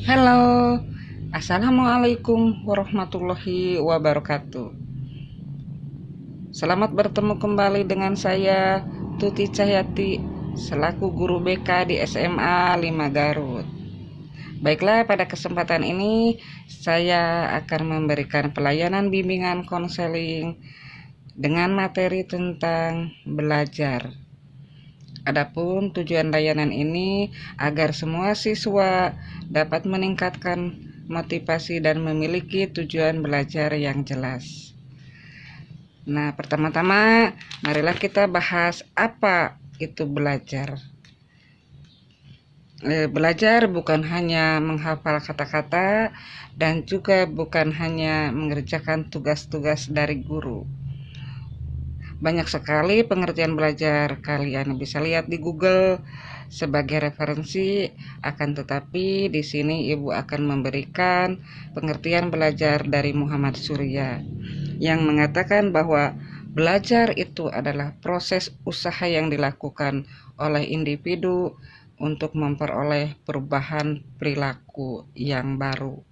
Halo, Assalamualaikum warahmatullahi wabarakatuh. Selamat bertemu kembali dengan saya, Tuti Cahyati, selaku guru BK di SMA 5 Garut. Baiklah, pada kesempatan ini saya akan memberikan pelayanan bimbingan konseling dengan materi tentang belajar. Adapun tujuan layanan ini agar semua siswa dapat meningkatkan motivasi dan memiliki tujuan belajar yang jelas. Nah, pertama-tama marilah kita bahas apa itu belajar. Belajar bukan hanya menghafal kata-kata dan juga bukan hanya mengerjakan tugas-tugas dari guru. Banyak sekali pengertian belajar, kalian bisa lihat di Google sebagai referensi, akan tetapi di sini Ibu akan memberikan pengertian belajar dari Muhammad Surya yang mengatakan bahwa belajar itu adalah proses usaha yang dilakukan oleh individu untuk memperoleh perubahan perilaku yang baru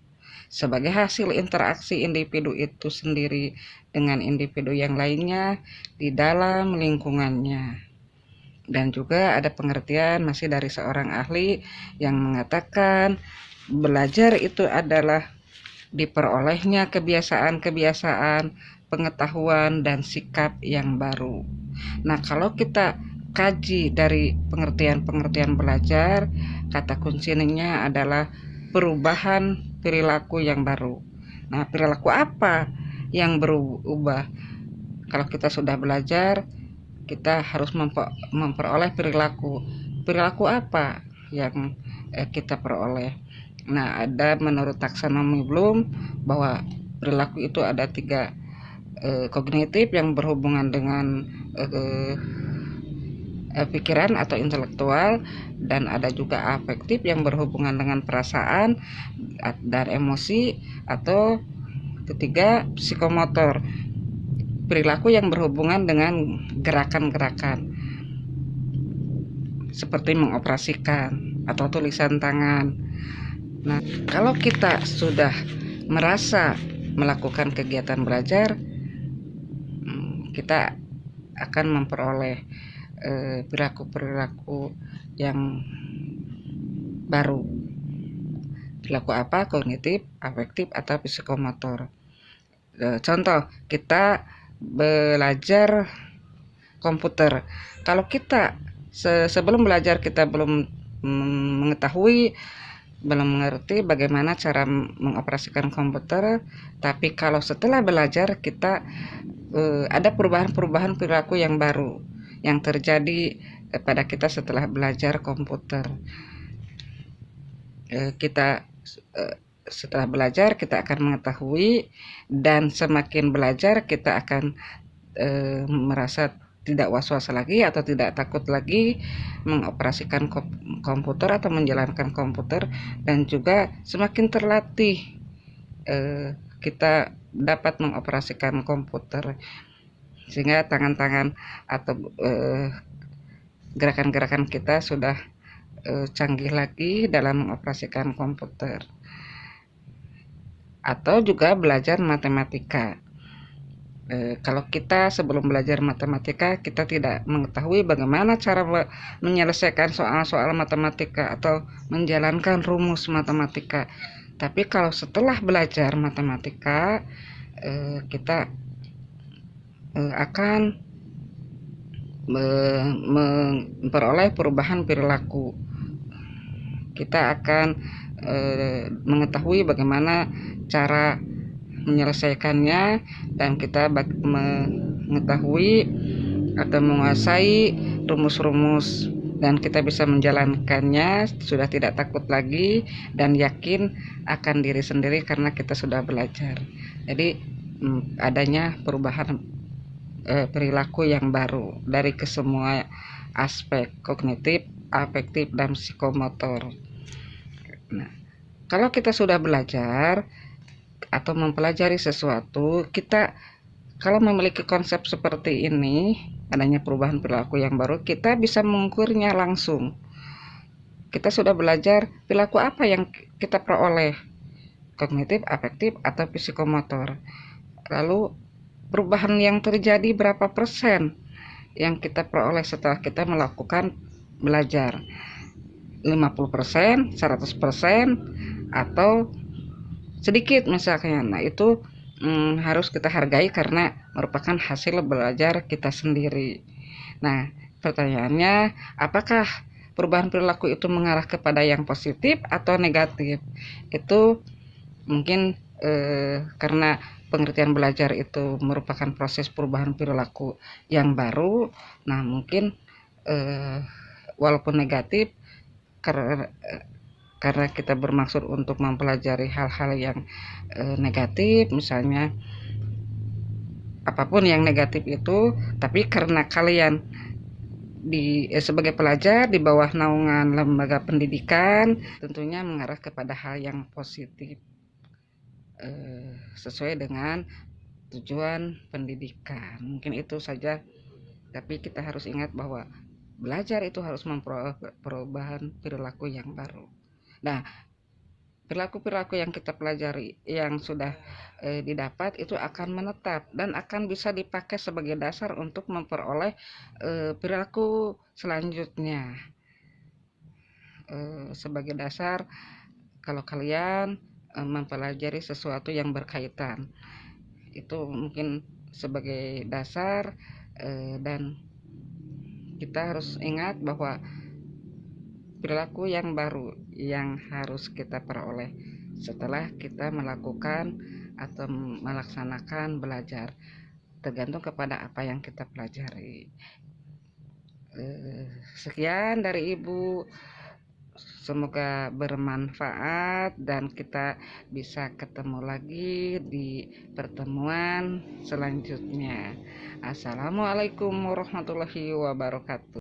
sebagai hasil interaksi individu itu sendiri dengan individu yang lainnya di dalam lingkungannya. Dan juga ada pengertian masih dari seorang ahli yang mengatakan belajar itu adalah diperolehnya kebiasaan-kebiasaan, pengetahuan, dan sikap yang baru. Nah, kalau kita kaji dari pengertian-pengertian belajar, kata kuncinya adalah perubahan perilaku yang baru. Nah, perilaku apa yang berubah? Kalau kita sudah belajar, kita harus memperoleh perilaku. Perilaku apa yang kita peroleh? Nah, ada menurut taksonomi Bloom bahwa perilaku itu ada tiga, kognitif yang berhubungan dengan pikiran atau intelektual, dan ada juga afektif yang berhubungan dengan perasaan dan emosi, atau ketiga psikomotor, perilaku yang berhubungan dengan gerakan-gerakan seperti mengoperasikan atau tulisan tangan. Nah, kalau kita sudah merasa melakukan kegiatan belajar, kita akan memperoleh perilaku-perilaku yang baru. Perilaku apa? Kognitif, afektif, atau psikomotor. Contoh, kita belajar komputer. Kalau kita sebelum belajar kita belum mengetahui, belum mengerti bagaimana cara mengoperasikan komputer, tapi kalau setelah belajar kita ada perubahan-perubahan perilaku yang baru yang terjadi pada kita setelah belajar komputer. Kita setelah belajar kita akan mengetahui, dan semakin belajar kita akan merasa tidak was-was lagi atau tidak takut lagi mengoperasikan komputer atau menjalankan komputer, dan juga semakin terlatih kita dapat mengoperasikan komputer sehingga tangan-tangan atau gerakan-gerakan kita sudah canggih lagi dalam mengoperasikan komputer. Atau juga belajar matematika. Kalau kita sebelum belajar matematika kita tidak mengetahui bagaimana cara menyelesaikan soal-soal matematika atau menjalankan rumus matematika. Tapi kalau setelah belajar matematika, kita akan memperoleh perubahan perilaku. Kita akan mengetahui bagaimana cara menyelesaikannya, dan kita mengetahui atau menguasai rumus-rumus, dan kita bisa menjalankannya, sudah tidak takut lagi dan yakin akan diri sendiri karena kita sudah belajar. Jadi adanya perubahan perilaku yang baru dari kesemua aspek kognitif, afektif, dan psikomotor. Nah, kalau kita sudah belajar atau mempelajari sesuatu, kita kalau memiliki konsep seperti ini, adanya perubahan perilaku yang baru, kita bisa mengukurnya langsung. kita sudah belajar perilaku apa yang kita peroleh, kognitif, afektif, atau psikomotor. Lalu perubahan yang terjadi berapa persen yang kita peroleh setelah kita melakukan belajar, 50%, 100%, atau sedikit misalnya. Nah itu harus kita hargai karena merupakan hasil belajar kita sendiri. Nah pertanyaannya, apakah perubahan perilaku itu mengarah kepada yang positif atau negatif? Itu mungkin karena pengertian belajar itu merupakan proses perubahan perilaku yang baru. Nah mungkin walaupun negatif, karena kita bermaksud untuk mempelajari hal-hal yang negatif, misalnya apapun yang negatif itu, tapi karena kalian sebagai pelajar di bawah naungan lembaga pendidikan, tentunya mengarah kepada hal yang positif sesuai dengan tujuan pendidikan. Mungkin itu saja, tapi kita harus ingat bahwa belajar itu harus memperoleh perubahan perilaku yang baru. Nah, perilaku-perilaku yang kita pelajari yang sudah didapat itu akan menetap dan akan bisa dipakai sebagai dasar untuk memperoleh perilaku selanjutnya. Sebagai dasar kalau kalian mempelajari sesuatu yang berkaitan, itu mungkin sebagai dasar. Dan kita harus ingat bahwa perilaku yang baru yang harus kita peroleh setelah kita melakukan atau melaksanakan belajar, tergantung kepada apa yang kita pelajari. Sekian dari Ibu, semoga bermanfaat dan kita bisa ketemu lagi di pertemuan selanjutnya. Assalamualaikum warahmatullahi wabarakatuh.